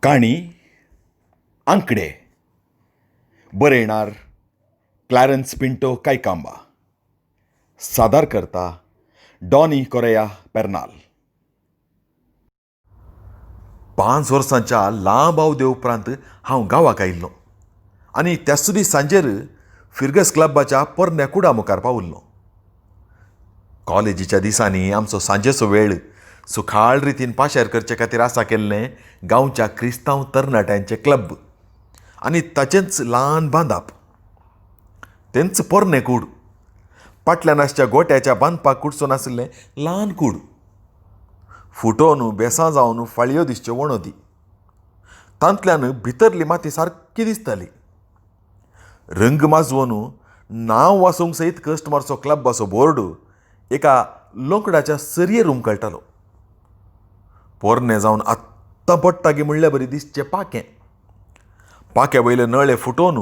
काणी अंकडे बरयणार क्लॅरन्स पिंटो कायकांबा. सादर करता डॉनी कोरेया पेर्नाल. 5 वर्सांच्या लांब अवधी उपरांत हांव गांवाक आयिल्लो आनी त्याच दीस सांजेर फिर्गस क्लबाच्या पोरण्या कुडा मुखार पावुल्लो. कॉलेजीच्या दिसांनी आमचो सांजेचो वेळ सुखाळ रितीन पाशेर करचे खातीर आसा केल्लें गांवच्या क्रिस्तांव तरणाट्यांचें क्लब आनी ताचेंच ल्हान बांदप. तेंच पोरणें कूड, फाटल्यान आसच्या गोट्याच्या बांदपाक कुडसून आशिल्लें ल्हान कूड. फुटोवन बेसां जावन फाळयो दिसच्यो वणोदी. तांतल्यान भितरली माती सारकी दिसताली. रंग माजवून नांव वाचूंक सयत कस्टमरचो क्लबाचो बोर्ड एका लोंकडाच्या सरयेर उमकळटालो. पोरणे जावन आत्तां पडटा गे म्हणल्या बरी दिसचें पाकें. पाक्या वयले नळे फुटोवन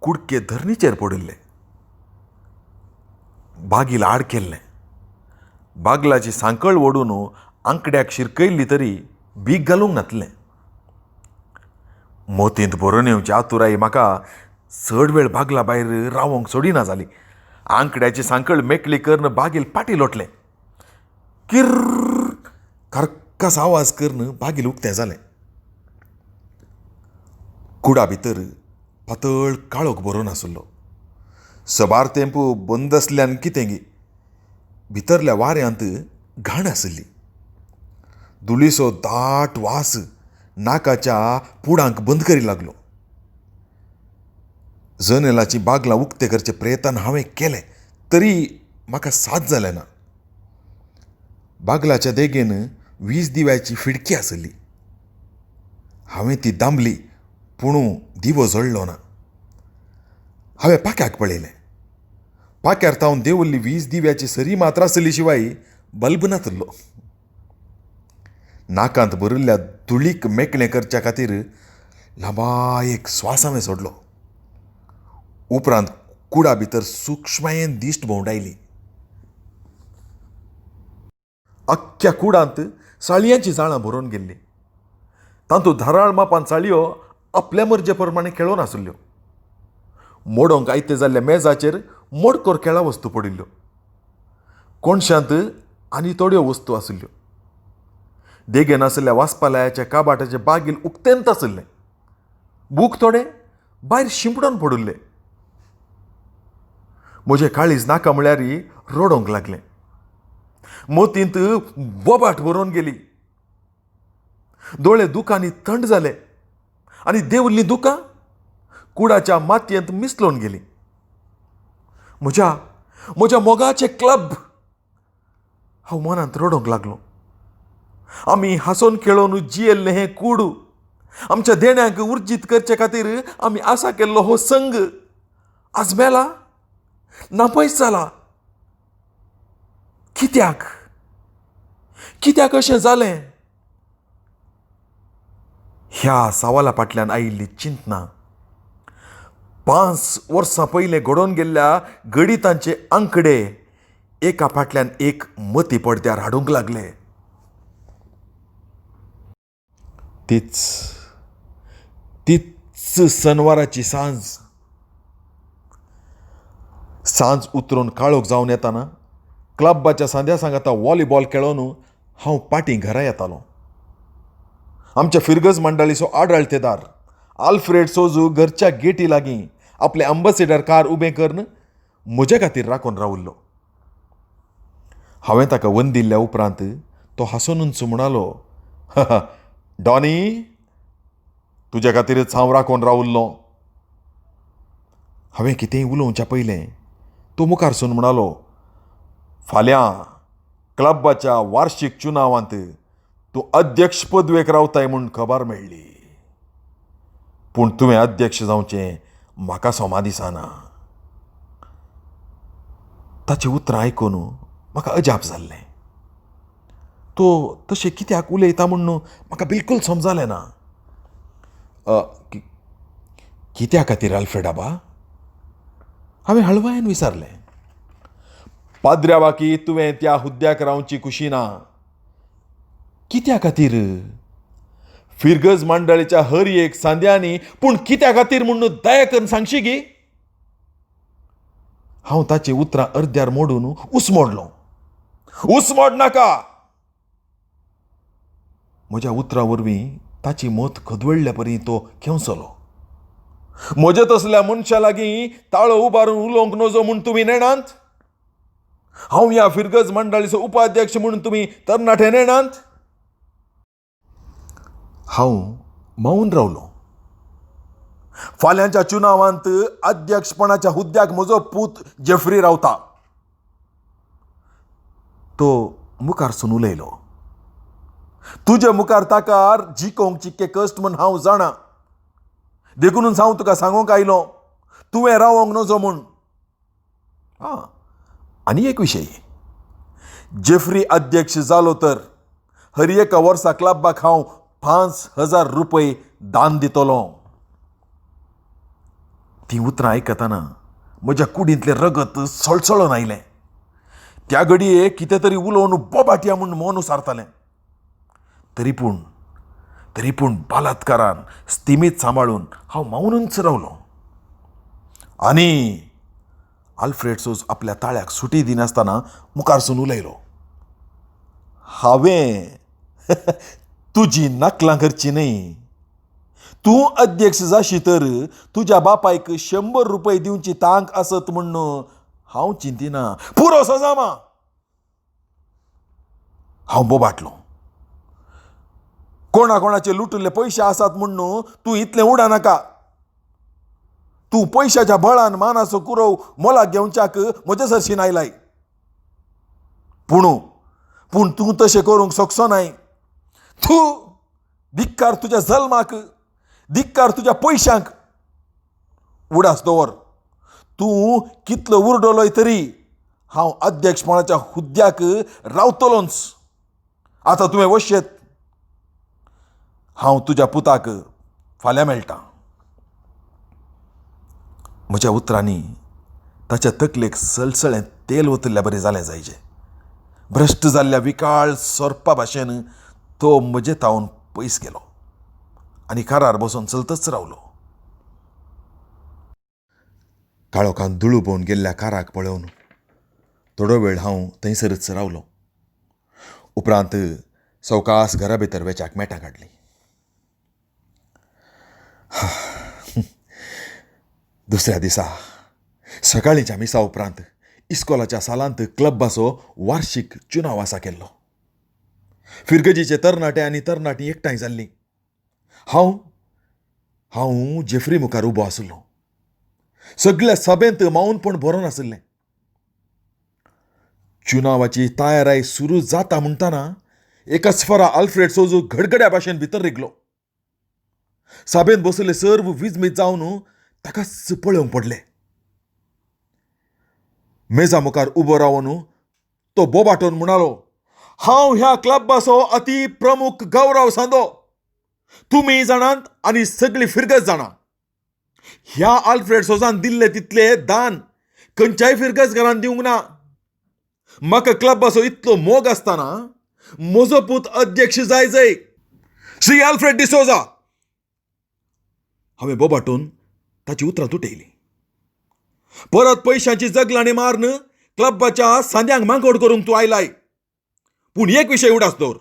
कुडके धरणीचेर पडिल्ले. बागील आड केल्लें. बागलाची सांकळ ओडून आंकड्याक शिरकयल्ली तरी बीग घालूंक नातलें. मोतींत बरोवन येवची आतुराई म्हाका चड वेळ बागला भायर रावोंक सोडिना जाली. आंकड्याची सांकळ मेकळी करून बागील फाटी लोटलें. किर्र कर्कस आवाज करून बागील उक्तें जालें. कुडा भितर पातळ काळोख बरोवन आसलो. सबार तेंपू बंद आसल्यान कितें गे, भितरल्या वाऱ्यांत घाण आसली. धुळीचो दाट वास नाकाच्या पुडांक बंद करी लागलो. जनेलाची बागलां उक्ते करचे प्रयत्न हांवें केले तरी म्हाका साथ जालें ना. बागलाच्या देगेन वीज दिव्याची फिडकी आसली. हांवें ती दांबली पूण दिवो जळ्ळो ना. हांवें पाक्याक पळयलें. पाक्यार तावन देंवल्ली वीज दिव्याची सरी मात्र आसली शिवाय बल्ब नासलो. नाकांत भरिल्ल्या धुळीक मेकळें करच्या खातीर लांबायेक स्वास हांवें सोडलो. उपरांत कुडा भितर सूक्ष्मयेन दिश्ट भोंवडायली. अख्ख्या कुडांत साळयांची जाळां भरोवन गेल्लीं. तातूंत धाराळ मापान साळयो आपल्या मर्जे प्रमाणे खेळोन आसल्यो. मोडोंक आयते जाल्ल्या मेजाचेर मोडकोर खेळा वस्तू पडिल्ल्यो. कोणशांत आनी थोड्यो वस्तू आसल्यो. देगेन आसल्या वाचपालयाच्या काबाटाचे बागील उक्तेंत आसले. बूक थोडे भायर शिंपडोन पडिल्ले. म्हजें काळीज नाका म्हळ्यार रडोंक लागलें. मोतींत बोबाट भरोवन गेली. दोळे दुखांनी थंड जाले आनी देंवल्लीं दुकां कुडाच्या मातयेंत मिसलोवन गेलीं. म्हज्या मोगाचें क्लब. हांव मनांत रडोंक लागलो. आमी हांसोन खेळोन जियेल्लें हें कूड, आमच्या देण्यांक उर्जीत करचे खातीर आमी आसा केल्लो हो संग आज मेला, नापयस जाला. कित्याक अशें जालें? ह्या सवाला फाटल्यान आयिल्ली चिंतना 5 वर्सां पयलें घडोवन गेल्ल्या गणितांचे आंकडे एका फाटल्यान एक मती पडद्यार हाडूंक लागले. तीच सनवाराची सांज उतरून काळोख जावन येताना क्लबाच्या सांद्या सांगाता व्हॉलीबॉल खेळोन हांव पाटी घरा येतालों. आमच्या फिर्गस मंडळीचो आडळतेदार आल्फ्रेड सोजू घरच्या गेटी लागीं आपले अंबासिडर कार उबें करून म्हजे खातीर राखून रावल्लो. हांवें ताका वन दिल्ल्या उपरांत तो हांसून म्हणलो, डॉनी, तुज्या खातीरच हांव राखून रावल्लो. हांवें कितेंय उलोवच्या पयलें तो मुखार सून म्हणलो, फाल्यां क्लबाच्या वार्षिक चुनावांत तूं अध्यक्ष पदवेक रावताय म्हूण खबर मेळ्ळी. पूण तुवें अध्यक्ष जावचें म्हाका सोमा दिसना. ताचें उतर आयकून म्हाका अजाप जाल्लें. तो तशें कित्याक उलयता म्हूण म्हाका बिलकूल समजलें ना. कित्या खातीर आल्फ्रेडाबा? हांवें हळवायेन विचारलें. पाद्र्या बाकी तुवें त्या हुद्द्याक रावची कुशी ना. कित्या खातीर? फिरगज मंडळीच्या हर एक सांद्यांनी पूण कित्या खातीर म्हणून दया करून सांगशी गी. हांव ताची उतरां अर्द्यार मोडून उसमोडलो. उसमोड नाका. म्हज्या उतरां वरवीं ताची मत खदवळ्ळ्या परी तो खेवसलो. म्हज्या तसल्या मनशा लागीं ताळो उबारून उलोवंक नजो म्हूण तुमी नेणांत. हांव ह्या फिरगज मंडळीचो उपाध्यक्ष म्हणून तुमी तरणाटे नेणांत. हांव मौन रावलो. फाल्यांच्या चुनावांत अध्यक्षपणाच्या हुद्द्याक म्हजो पूत जेफ्री रावता. तो मुखारसून उलयलो. तुजे मुखार ताकार जिकोंक चिक्के कश्ट म्हूण हांव जाणा. देखूनच हांव तुका सांगूंक आयलो तुवें रावोंक नजो म्हूण. आनी एक विशय, जेफ्री अध्यक्ष जालो तर हर एका वर्सा क्लबाक हांव 5,000 रुपये दान दितलो. ती उतरां आयकतना म्हज्या कुडींतलें रगत सळसळोन आयलें. त्या घडये कितें तरी उलोवन बोबाटया म्हूण मौन उसारतालें. तरी पूण बलात्कारान स्थिमीत सांबाळून हांव मौनूच रावलो. आनी आल्फ्रेड सोज आपल्या ताळ्याक सुटी दिनासतना मुखारसून उलयलो. हांवें तुजी नकलां करची न्हय. तूं अध्यक्ष जाशी तर तुज्या बापायक 100 रुपये दिवची तांक आसत म्हूण हांव चिंतिना. पुरो सजामा. हांव बोबाटलो. कोणाचे लुटले पयशे आसात म्हूण तूं इतलें उडा नाका. तूं पयशाच्या बळान मानाचो कुरव मोलाक घेवच्याक म्हजे सरशीन आयलाय. पूण तूं तशें करूंक शकचो नाय. धिक्कार तुज्या जल्माक, धिक्कार तुज्या पयशांक. उडास दवर. तूं कितलो उरडलोय तरी हांव अध्यक्षपणाच्या हुद्द्याक रावतलोच. आतां तुवें वशेत. हांव तुज्या पुताक फाल्यां मेळटां. म्हज्या उतरांनी ताच्या तकलेक सळसळें तेल वतल्ल्या बरें जालें जायचें. भ्रश्ट जाल्ल्या विकाळ सोरपा भाशेन तो म्हजे तावन पयस गेलो आनी कारार बसून चलतच रावलो. काळोखान दुळू भोवन गेल्ल्या काराक पळोवन थोडो वेळ हांव थंयसरच रावलो. उपरांत सवकास घरा भितर वेच्याक मेटां काडलीं. दुसऱ्या दिसा सकाळींच्या मिसा उपरांत इस्कॉलाच्या सालांत क्लबाचो वार्षिक चुनाव आसा केल्लो. फिरगजीचे तरणाटे आनी तरणाटी एकठांय जाल्लीं. हांव जेफ्री मुखार उबो आसलो. सगळ्या सभेंत मौनपण बरोवन आसलें. चुनावाची तयाराय सुरू जाता म्हणटना एका स्फरा आल्फ्रेड सोजू घडघड्या भाशेन भितर रिगलो. सभेंत बसले सर्व विजमीत जावन ताकाच पळोवंक पडलें. मेजा मुखार उबो रावन तो बोबाटोन म्हणालो, हांव ह्या क्लबाचो अति प्रमुख गौरव सांदो. तुमी जाणात आनी सगळी फिरगज जाणा. ह्या आल्फ्रेड सोजान दिल्ले तितले दान खंयच्याय फिरगजकारान दिवंक ना. म्हाका क्लबाचो इतलो मोग आसतना म्हजो पूत अध्यक्ष जाय. श्री आल्फ्रेड डिसोजा. हांवें बोबाटून ताची उतरां तुटयलीं. परत पयशांची जगलाणी मारन क्लबाच्या सांद्यांक मांकोड करूंक तूं आयलाय. पूण एक विशय उडास दवर.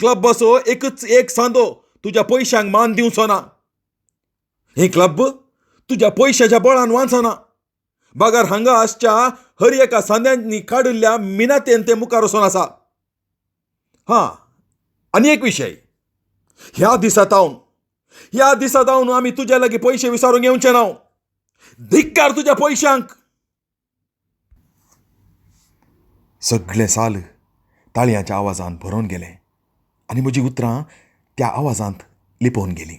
क्लबाचो एकच एक सांदो तुज्या पयशांक मान दिवचो ना. हे क्लब तुज्या पयशाच्या बळान वांचना. बागार हांगा आसच्या हर एका सांद्यांनी काडिल्ल्या मिनातेन तें मुखार वचून आसा. आनी एक विशय. ह्या दिसा तावन आमी तुज्या लागीं पयशे विचारूंक येवचे ना. धिक्कार तुज्या पयशांक. सगळें साल ताळयांच्या आवाजान भरोवन गेलें आनी म्हजी उतरां त्या आवाजांत लिपोवन गेलीं.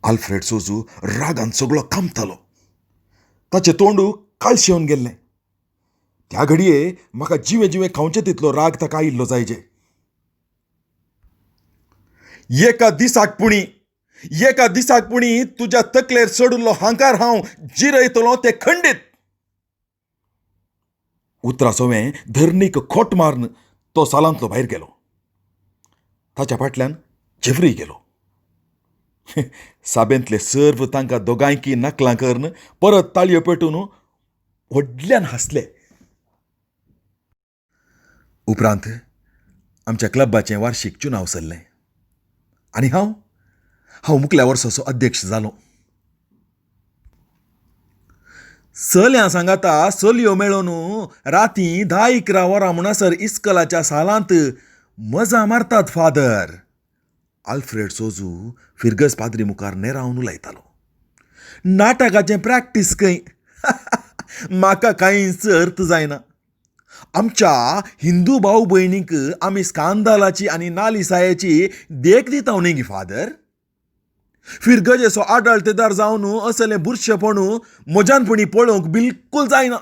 आल्फ्रेड सोजू रागान सगळो कामतालो. ताचें तोंड काळशेवन गेल्लें. त्या घडये म्हाका जिवे खावचे तितलो राग ताका आयिल्लो जायजे. एका दिसाक पुणी तुज्या तकलेर चडुल्लो हांकार हांव जिरयतलो तें खंडीत. उतरां सोवें धरणीक खोट मारून तो सालांतलो भायर गेलो. ताच्या फाटल्यान जेफ्री गेलो. साबेंतले सर्व तांकां दोगांयकी नकलां करून परत ताळयो पेटून व्हडल्यान हांसले. उपरांत आमच्या क्लबाचें वार्षिक चुनाव सरलें आनी हांव मुखल्या वर्साचो अध्यक्ष जालो. चल्या सांगाता चलयो मेळून राती 10-11 वरां म्हणसर इस्कलाच्या सालांत मजा मारतात फादर. आल्फ्रेड सोजू फिरगस पाद्री मुखार नेरावन उलयतालो. नाटकाचें प्रॅक्टीस खंय. म्हाका कांयच अर्थ जायना. आमच्या हिंदू भाऊ भयणीक आमी स्कांदालाची आनी नालिसायेची देख दिता न्ही गी फादर. फिरगजेचो आडळतेदार जावन असलें बुरशेपण मोजानपणी पळोवंक बिलकूल जायना.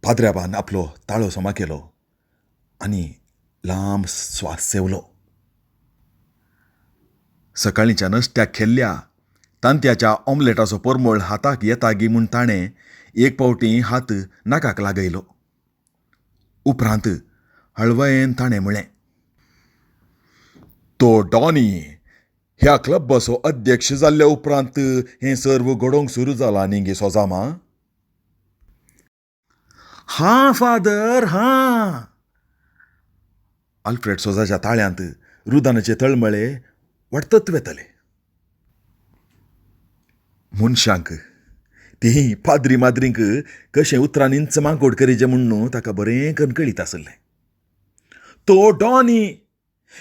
पाद्र्याबान आपलो ताळो सोमा केलो आनी लांब स्वास सेवलो. सकाळींच्या नश्त्याक खेल्ल्या तांत्याच्या ऑमलेटाचो परमळ हाताक येता गी म्हूण ताणें एक फावटी हात नाकाक लागयलो. उपरांत हळवयेन ताणें म्हळें, तो डॉनी ह्या क्लबाचो अध्यक्ष जाल्ल्या उपरांत हें सर्व घडोवंक सुरू जालां न्ही गे सोजामा. हां फादर हां. आल्फ्रेड सोजाच्या ताळ्यांत रुदानाचे तळमळे वाडतत वेतले. मनशांक ती पाद्री माद्रींक कशें उतरां इंच मांकोड करीचें म्हूण ताका बरें कणकळीत आसलें. तो डॉनी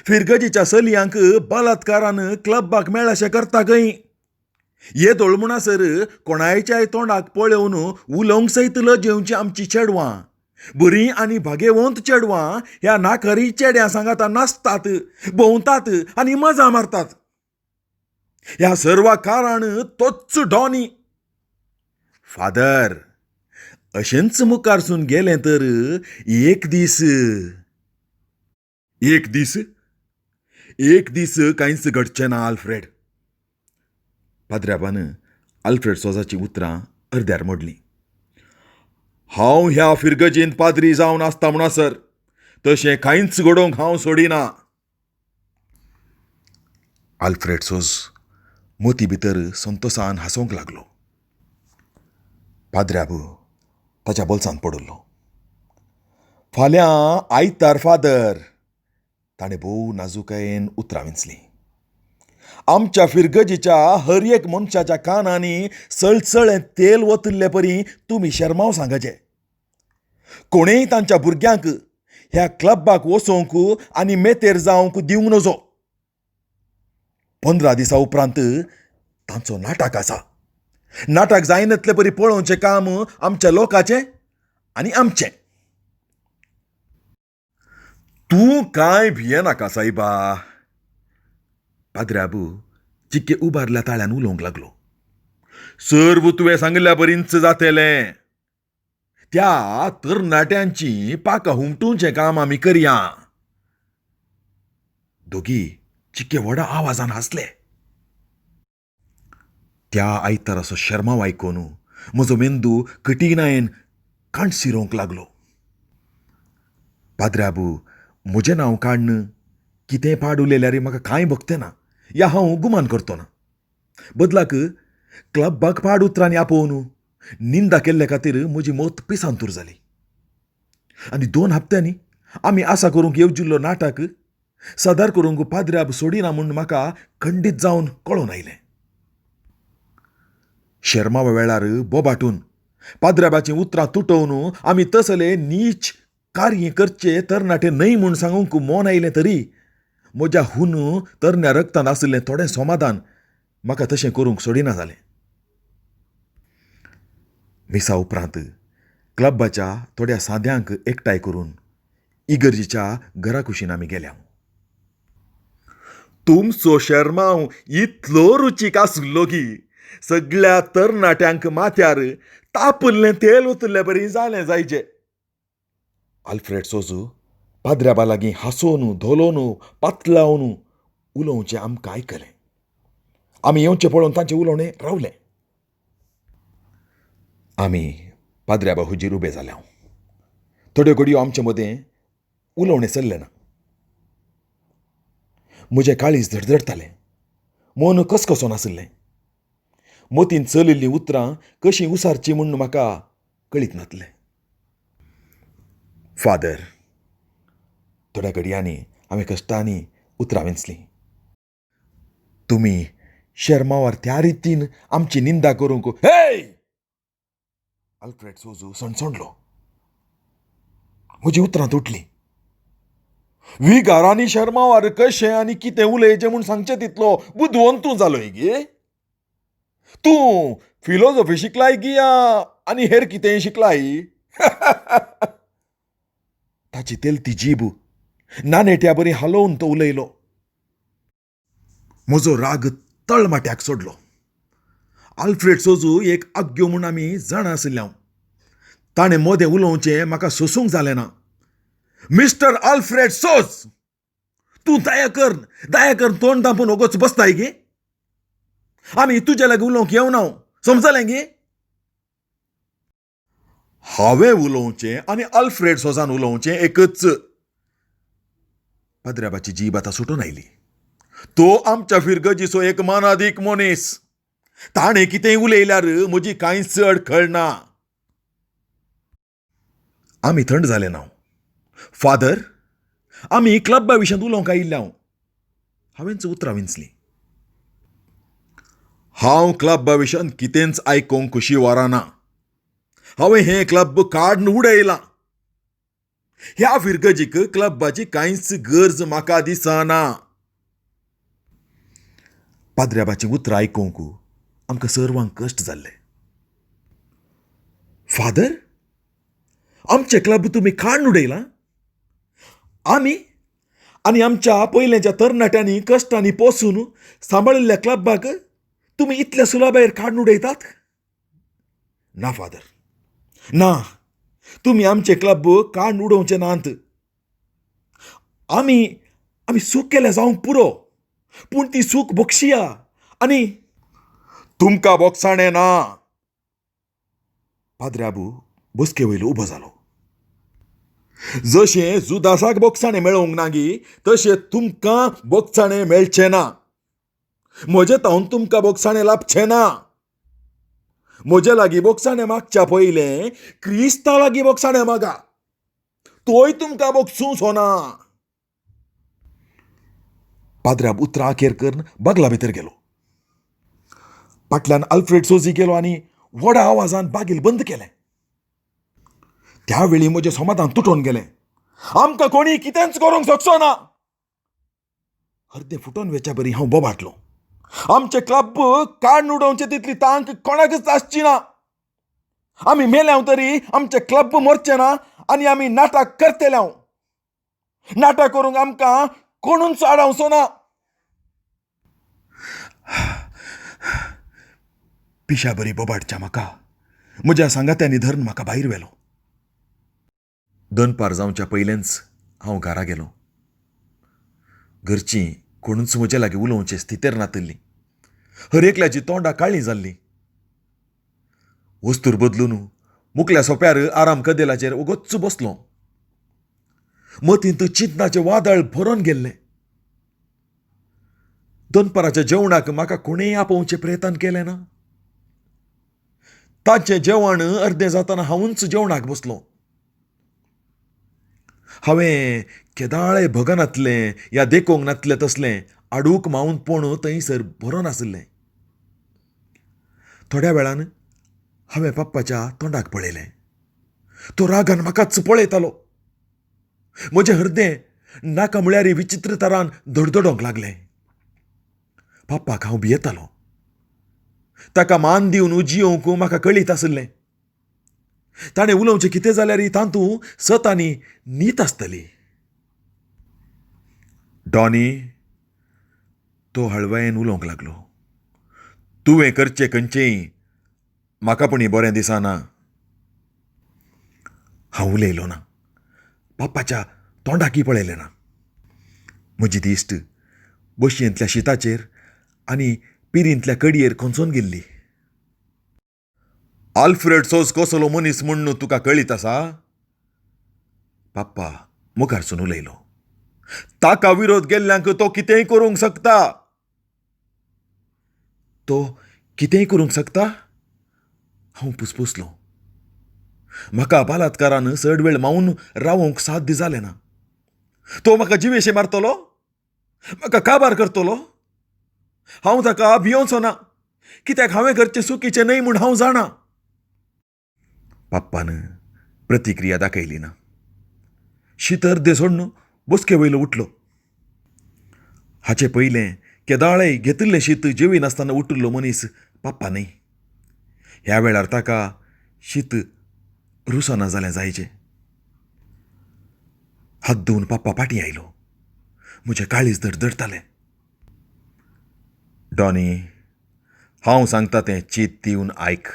फिरगजीच्या चलयांक बलात्कारान क्लबाक मेळशें करता खंय. येदोळ म्हणसर कोणायच्याय तोंडाक पळोवन उलोवंक सयतलो जेवची आमची चेडवां. बरीं आनी भागेवंत चेडवां ह्या नाकरी चेड्या सांगाता नाचतात, भोंवतात आनी मजा मारतात. ह्या सर्वा कारण तोच डॉनी. फादर अशेंच मुखारसून गेलें तर एक दीस कांयच घडचें ना आल्फ्रेड. पाद्र्याबान आल्फ्रेड सोजाची उतरां अर्द्यार मोडलीं. हांव ह्या फिरगजीन पाद्री जावन आसता म्हणसर तशें कांयच घडोवंक हांव सोडिना. आल्फ्रेड सोज मोती भितर संतोशान हांसोंक लागलो. पाद्र्याबू ताच्या बोल्सांत पडलो. फाल्यां आयतार फादर. ताणें भोव नाजूकायेन उतरां विंचलीं. आमच्या फिरगजीच्या हर एक मनशाच्या कानांनी सळसळें तेल वतल्ले परी तुमी शर्माव सांगचें. कोणेय तांच्या भुरग्यांक ह्या क्लबाक वचोवंक आनी मेतेर जावंक दिवंक नजो. 15 दिसां उपरांत तांचो नाटक आसा. नाटक जायनातले परी पळोवचें काम आमच्या लोकांचें आनी आमचें. तूं कांय भियेनाका सायबा. पाद्र्याबू चिक्के उबारल्या ताळ्यान उलोवंक लागलो. सर्व तुवें सांगल्या परींच जातलें. त्या तरणाट्यांची पाकां हुमटूचें काम आमी करया. दोगी चिक्के व्हडा आवाजान हांसले. त्या आयताराचो शर्माव आयकून म्हजो मेंदू कठीणायेन काणसिरोवंक लागलो. पाद्र्याबू म्हजें नांव काडन कितें पाड उलयल्यार म्हाका कांय भोगतें ना या हांव गुमान करतो ना. बदलाक क्लबाक पाड उतरांनी आपोवन निंदा केल्ले खातीर म्हजी मत पिसांतूर जाली. आनी 2 हप्त्यांनी आमी आसा करूंक येवजिल्लो नाटक सादर करूंक पाद्र्याब सोडिना म्हूण म्हाका खंडीत जावन कळोवन आयलें. शर्मावे वेळार बोबाटून पाद्र्याबाचीं उतरां तुटोवन आमी तसले नीच कार्य करचे तरणाटे न्हय म्हूण सांगूंक मोन आयलें तरी म्हज्या हून तरण्या रगतान आशिल्लें थोडें समाधान म्हाका तशें करूंक सोडिना जालें. मिसा उपरांत क्लबाच्या थोड्या साद्यांक एकठांय करून इगर्जीच्या घरा कुशीन आमी गेल्या. तुमचो शर्माव इतलो रुचीक आसुल्लो की सगळ्या तरणाट्यांक माथ्यार तापल्लें तेल उतरले बरी जालें जायचें. आल्फ्रेड सोजू पाद्र्याबा लागीं हांसोन धोलोवन पातलावन उलोवचें आमकां आयकलें. आमी येवचें पळोवन तांचें उलोवणें रावलें. आमी पाद्र्याबा हुजीर उबे जाल्या. थोड्यो घडयो आमचे मदें उलोवणें चल्लें ना. म्हजें काळीज धडधडतालें. मन कसकसोन आशिल्लें. मतीन चलिल्लीं उतरां कशीं उसारचीं म्हूण म्हाका कळीत नासलें. फादर, थोड्या घडयांनी हांवें कश्टांनी उतरां वेंचलीं. तुमी शर्मावार त्या रितीन आमची निंदा करूंक हे! आल्फ्रेड सोजू सणसणलो. म्हजीं उतरां तुटलीं. विगारांनी शर्मावार कशें आनी कितें उलयचें म्हूण सांगचें तितलो बुदवंत तूं जालोय गे. तूं फिलॉसॉफी शिकलाय की आनी हेर कितेंय शिकलाय? ताची तेलती जीब नानेट्या बरी हालोवन तो उलयलो. म्हजो राग तळमाट्याक सोडलो. आल्फ्रेड सोजू एक आग्यो म्हूण आमी जाणा आशिल्ले हांव. ताणें मोदें उलोवचें म्हाका सोसूंक जालें ना. मिस्टर आल्फ्रेड सोज, तूं दया कर तोंड धांपून वगोच बसताय गे. आमी तुजे लागीं उलोवंक येवना, समजलें गे. हांवें उलोवचें आनी आल्फ्रेड सोजान उलोवचें एकच. पाद्र्याबाची जीब आतां सुटून आयली. तो आमच्या फिरगजीचो एक मानादीक मनीस. ताणें कितेंय उलयल्यार म्हजी कांयच अडखळ ना. आमी थंड जाले ना. फादर, आमी क्लबा विशीं उलोवंक आयिल्ले हांवेंच उतरां विंचलीं. हांव क्लबा विशीं कितेंच आयकूंक खुशी वराना. हांवें हें क्लब काडून उडयलां. ह्या फिरगजीक क्लबाची कांयच गरज म्हाका दिसना. पाद्र्याबाचीं उतरां आयकूंक आमकां सर्वांक कश्ट जाल्ले. फादर, आमचें क्लब तुमी काडून उडयलां? आमी आनी आमच्या पयलेच्या तरणाट्यांनी कश्टांनी पोसून सांबाळिल्ल्या क्लबाक तुमी इतल्या सुलाभायर काडून उडयतात? ना फादर, ना. तुमी आमचे क्लब काडून उडोवचे नात. आमी सूख केलें जावंक पुरो, पूण ती सूख बक्षिया आनी तुमकां बोगसाणें ना. पाद्र्याबू बसके वयलो उबो जालो. जशें जुदासाक बोगसाणें मेळोवंक ना गी, तशें तुमकां बोगसाणें मेळचें ना. म्हजे तावन तुमकां बोगसाणें लाभचें ना. म्हजे लागीं बोगसाणें मागच्या पयलें क्रिस्ता लागीं बोगसाणें मागा. तोय तुमकां बोगसूं ना. पाद्र्याब उतरां अखेर करून बागला भितर गेलो. फाटल्यान आल्फ्रेड सोजी गेलो आनी व्हडा आवाजान बागील बंद केलें. त्यावेळी म्हजें समाधान तुटून गेलें. आमकां कोणी कितेंच करूंक शकचो ना. अर्दें फुटोन वेच्या बरी हांव बोबाटलो. आमचे क्लब काडून उडोवचे तितली तांक कोणाकच आसची ना. आमी मेल्याव तरी आमचे क्लब मरचे ना आनी आमी नाटक करतले. नाटक करूंक आमकां कोणूच आडावचो ना. पिशा बरी बोबाटच्या म्हाका म्हज्या सांगात्यांनी धरून म्हाका भायर व्हेलो. दनपार जावच्या पयलेंच हांव घरा गेलो. घरचीं कोणूच म्हजे लागीं उलोवचे स्थितीर नातिल्लीं. हर एकल्याची तोंडां काळीं जाल्लीं. वस्तूर बदलून मुखल्या सोप्यार आराम कदेलाचेर उगोच बसलो. मतींत चिंतनाचें वादळ भरोन गेल्लें. दनपाराच्या जेवणाक म्हाका कोणेय आपोवचें प्रयत्न केलें ना. ताचें जेवण अर्दें जाताना हांवूच जेवणाक बसलो. हांवें केदाळे भगनातलें या देखूंक नातलें तसलें आडूक मावून पूण थंयसर बरो नाशिल्लें. थोड्या वेळान हांवें पप्पाच्या तोंडाक पळयलें. तो रागान म्हाकाच पळयतालो. म्हजें हृदय नाका म्हळ्यार विचित्र तरान धडधडोंक लागलें. पप्पाक हांव भियेतालो. ताका मान दिवन जियोंक म्हाका कळीत आशिल्लें. ताणें उलोवचें कितें जाल्यार तांतूं सत आनी न्हीद आसतली. डॉनी, तो हळवायेन उलोवंक लागलो. तुवें करचें खंयचेंय म्हाका पूण बरें दिसना. हांव उलयलो ना. पप्पाच्या तोंडाकय पळयलें ना. म्हजी दिश्ट बशयेंतल्या शिताचेर आनी पिरींतल्या कडयेर खंचोन गेल्ली. आल्फ्रेड सोज कसलो मनीस म्हूण तुका कळीत आसा? पप्पा मुखारसून उलयलो. ताका विरोध केल्ल्यांक तो कितेंय करूंक शकता. तो कितेंय करूंक शकता? हांव पुसपुसलो. म्हाका बलात्कारान चड वेळ मावून रावूंक साध्य जालें ना. तो म्हाका जिवेशी मारतलो, म्हाका काबार करतलो. हांव ताका भियोवचो ना, कित्याक हांवें करचें चुकीचें न्हय म्हूण हांव जाणा. पाप्पान प्रतिक्रिया दाखयली ना. शीत अर्दे सोडून बसके वयलो उठलो. हाचे पयलें केदाळें घेतिल्लें शीत जेविनासतना उठिल्लो मनीस पाप्पा न्हय. ह्या वेळार ताका शीत रुसना जालें जायचें. हात धुवन पाप्पा फाटीं आयलो. म्हजें काळीज धडधडटालें. डॉनी, हांव सांगता तें चीत दिवन आयक.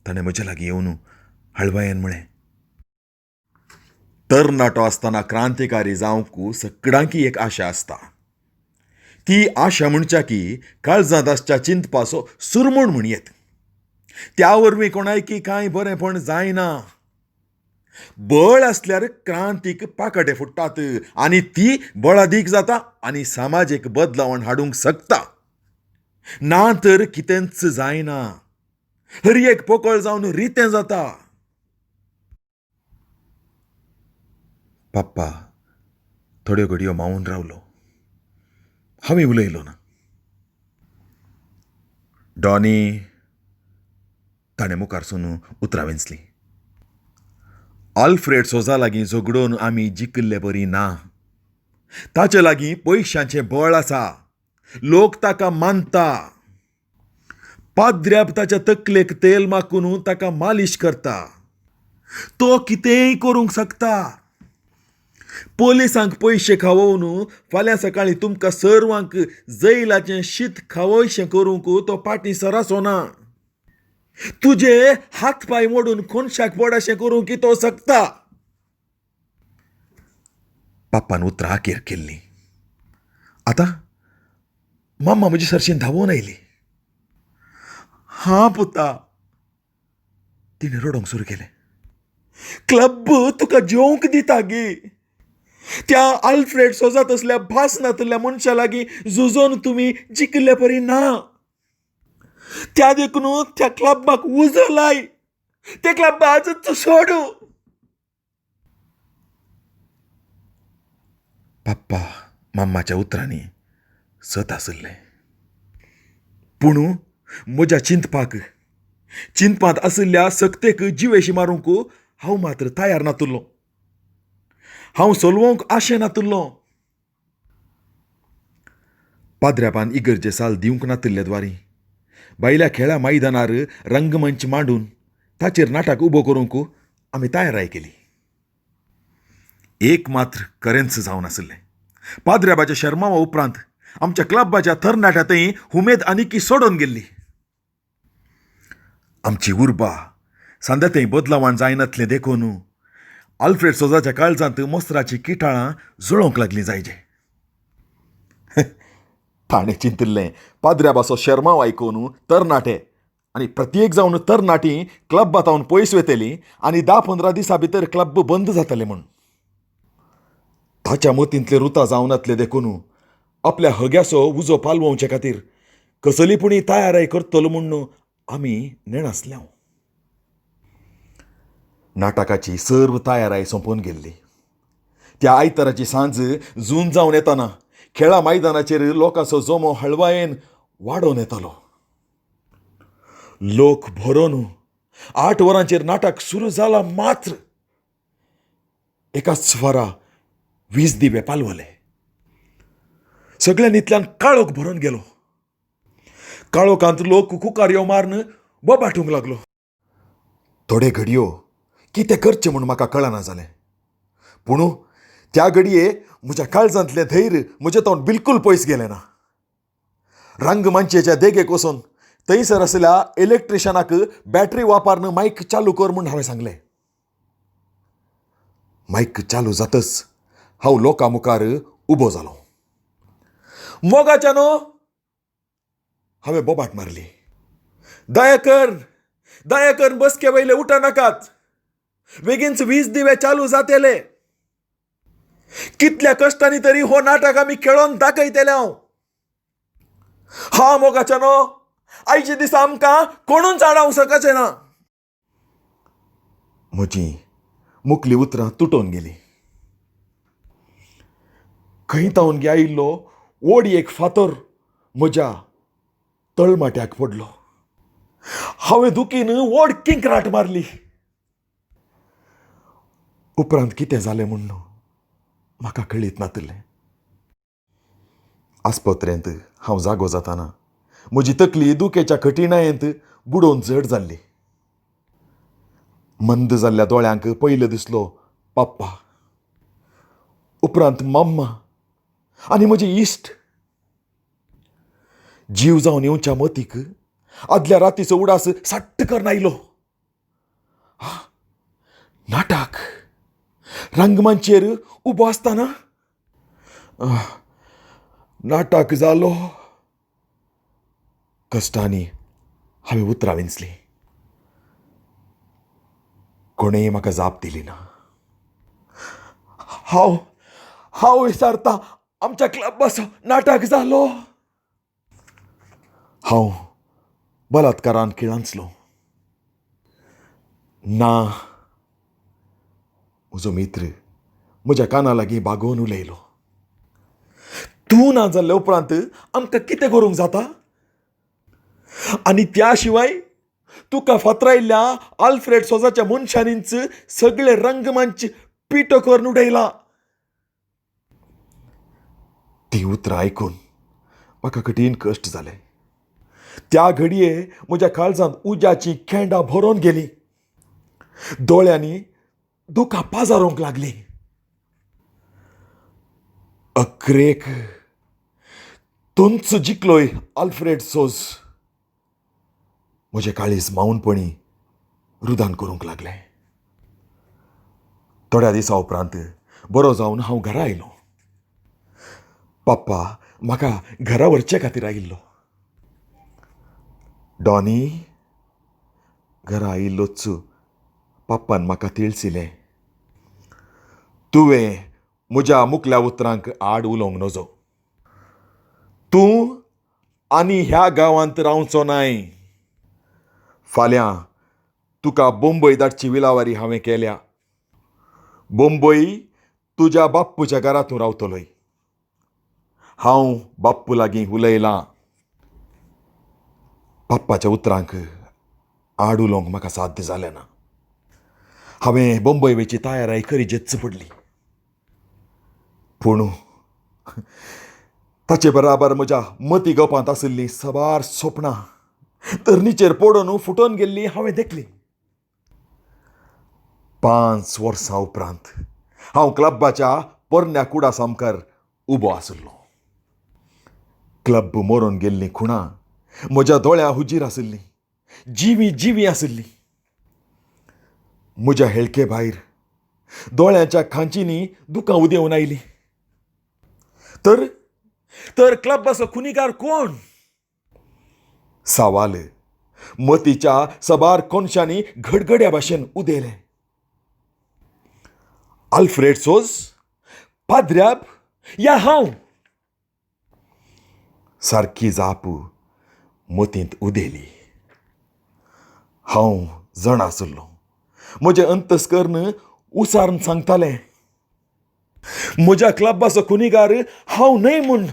ताणें म्हजे लागीं येवन हळवायेन म्हळें. तरणाटो आसतना क्रांतिकारी जावंक सगळ्यांकी एक आशा आसता. ती आशा म्हणच्या की काळजांत आसच्या चिंतपाचो सुरमूण म्हण येत. त्या वरवीं कोणायकी कांय बरेंपण जायना. बळ आसल्यार क्रांतीक पाकटे फुट्टात आनी ती बळादीक जाता आनी समाजीक बदलावण हाडूंक शकता. ना तर कितेंच जायना. हर एक पोकळ जावन रितें जाता. पाप्पा थोड्यो घडयो मावून रावलो. हांवें उलयलो ना. डॉनी, ताणें मुखारसून उतरां वेंचलीं. आल्फ्रेड सोजा लागीं झगडून आमी जिखले बरी ना. ताचे लागीं पयशांचें बळ आसा. लोक ताका मानता. पाद्र्याब ताच्या तकलेक तेल माकून ताका मालिश करता. तो कितेंय करूंक शकता. पोलिसांक पयशे खावोवन फाल्यां सकाळीं तुमकां सर्वांक जैलाचें शीत खावयशें करूंक तो फाटीं सरासो ना. तुजे हात पाय मोडून कोनशाक पडाशें करूंक तो शकता. पाप्पान उतरां आखेर केल्लीं. आतां मम्मा म्हजे सरशीन धांवून आयली. हां पुता, तिणें रडोंक सुरू केलें. क्लब तुका जेवंक दिता गे. त्या आल्फ्रेड सोजा तसल्या भासनातल्या मनशा लागीं झुजोन तुमी जिखले परी ना. त्या देखून त्या क्लबाक उजो लाय. ते क्लब आजच सोडू. पाप्पा मम्माच्या उतरांनी सत आसले. पूण म्हज्या चिंतपांत आशिल्ल्या सक्तेक जिवेशी मारूंक हांव मात्र तयार नातुल्लो. हांव सोलवंक आशे नातुल्लो. पाद्र्यापान इगर्जे साल दिवंक नातिल्ले द्वारी भायल्या खेळा मैदानार रंगमंच मांडून ताचेर नाटक उबो करूंक आमी तयाराय केली. एक मात्र करेंच जावन आसलें. पाद्र्याबाच्या शर्मावा उपरांत आमच्या क्लबाच्या तरणाट्यातय उमेद आनीक सोडून गेल्ली. आमची उर्बा सांद्यातय बदलावण जायनातलें देखून आल्फ्रेड सोजाच्या काळजांत मोस्त्राची किटाळां जुळोवंक लागलीं जायचे. ताणें चिंतिल्लें पाद्र्याबाचो शर्माव आयकून तरणाटे आनी प्रत्येक जावन तरणाटी क्लबांतावन पयस वेतेलीं आनी 10-15 दिसां भितर क्लब बंद जातले म्हूण. ताच्या मतींतले रुतां जावनातले देखून आपल्या हग्याचो उजो पालवोवचे खातीर कसलीपुणी तयाराय करतलो म्हूण आमी नेणासल्यो. नाटकाची सर्व तयाराय सोंपून गेल्ली. त्या आयताराची सांज जून जावन येताना खेळा मैदानाचेर लोकांचो जमो हळवायेन वाडोवन येतालो. लोक भरोन 8 वरांचेर नाटक सुरू जाला मात्र एका सुवारा 20 दिवे पालवले. सगळ्यांनीतल्यान काळोख भरून गेलो. काळोखांत लोक कुकारयो मारून बोबाटूंक लागलो. थोडे घडयो कितें करचें म्हूण म्हाका कळना जालें. पूण त्या घडये म्हज्या काळजांतलें धैर्य म्हजे तोंड बिलकूल पयस गेलें ना. रंगमंचेच्या देगेक वचून थंयसर आसल्या इलेक्ट्रिशनाक बॅटरी वापरून मायक चालू कर म्हूण हांवें सांगलें. मायक चालू जातच हांव लोकां मुखार उबो जालो. मोगाच्यानो हांवें बोबाट मारली. दया कर बसके वयले उठा नाकात. बेगीनच 20 दिवे चालू जातेले. कितल्या कश्टांनी तरी हो नाटक आमी खेळोन दाखयतले हा मोगाच्या न्हू आयचे दिसा आमकां कोणूच आडावंक शकचे ना. म्हजी मुखली उतरां तुटून गेली. खंय तावन गे आयिल्लो ओडी एक फातर म्हज्या तळमाट्याक पडलो. हांवें दुखीन ओड किंकराट मारली. उपरांत कितें जालें म्हूण म्हाका कळीत नातलें. आस्पत्रेंत हांव जागो जाताना म्हजी तकली दुखेच्या कठिणायेंत बुडोवन जड जाल्ली. मंद जाल्ल्या दोळ्यांक पयलो दिसलो पप्पा, उपरांत मम्मा आनी म्हजे इश्ट. जीव जावन येवच्या मतीक आदल्या रातीचो उडास सट्ट करून आयलो. नाटक रंगमंचेर उबो आसतना नाटक जालो. कश्टांनी हांवें उतरां विंचलीं. कोणेय म्हाका जाप दिली ना. हांव विचारता आमच्या क्लबाचो नाटक जालो. हांव बलात्कारान किळांचलो ना. म्हजो मित्र म्हज्या काना लागीं बागोवन उलयलो. तूं ना जाल्ल्या उपरांत आमकां कितें करूंक जाता? आनी त्या शिवाय तुका फातरायल्ल्या आल्फ्रेड सोजाच्या मनशांनीच सगळे रंगमंच पिटो करून उडयला. ती उतरां आयकून म्हाका कठीण कश्ट जाले. त्या घडये म्हज्या काळजांत उज्याची खेंडां भरोवन गेली. दोळ्यांनी दुकां पाजारूंक लागली. अक्रेक तोंच जिकलोय आल्फ्रेड सोज. म्हजें काळीज मावनपणी रुदान करूंक लागलें. थोड्या दिसा उपरांत बरो जावन हांव घरा आयलो. पप्पा म्हाका घरा व्हरचे खातीर आयिल्लो. डॉनी घरा आयिल्लोच पप्पान म्हाका तिळसिलें. तुवें म्हज्या मुखल्या उतरांक आड उलोवंक नजो. तूं आनी ह्या गांवांत रावचो नाय. फाल्यां तुका बंबय धाडची विलावारी हांवें केल्या. बंबय तुज्या बाप्पूच्या घरा तूं रावतलोय. हांव बाप्पू लागीं उलयलां. पप्पाच्या उतरांक आड उलोवंक म्हाका साध्य जालें ना. हांवें बंबय वेची तयाराय खरी जेच्च पडली. पूण ताचे बराबर म्हज्या मती गपांत आशिल्लीं सबार स्वप्नां तरणीचेर पडून फुटोवन गेल्लीं हांवें देखलीं. 5 वर्सां उपरांत हांव क्लबाच्या पोरण्या कुडा सामकार उबो आशिल्लो. क्लब मरून गेल्लीं खुणां म्हज्या दोळ्या हुजीर आशिल्लीं. जिवी आशिल्लीं. म्हज्या हेळके भायर दोळ्यांच्या खांचींनी दुकां उदेवून आयलीं. तर क्लबाचो खुनीकार कोण? सवाल मतीच्या सबार कोनशांनी घडघड्या भाशेन उदेले. आल्फ्रेड सोज, पाद्र्याब या हांव? सारकी जाप मतींत उदेली. हांव जण आसलो. म्हजें अंतस्कर्ण उसारून सांगतालें म्हज्या क्लबाचो खुनीकार हांव न्हय म्हूण.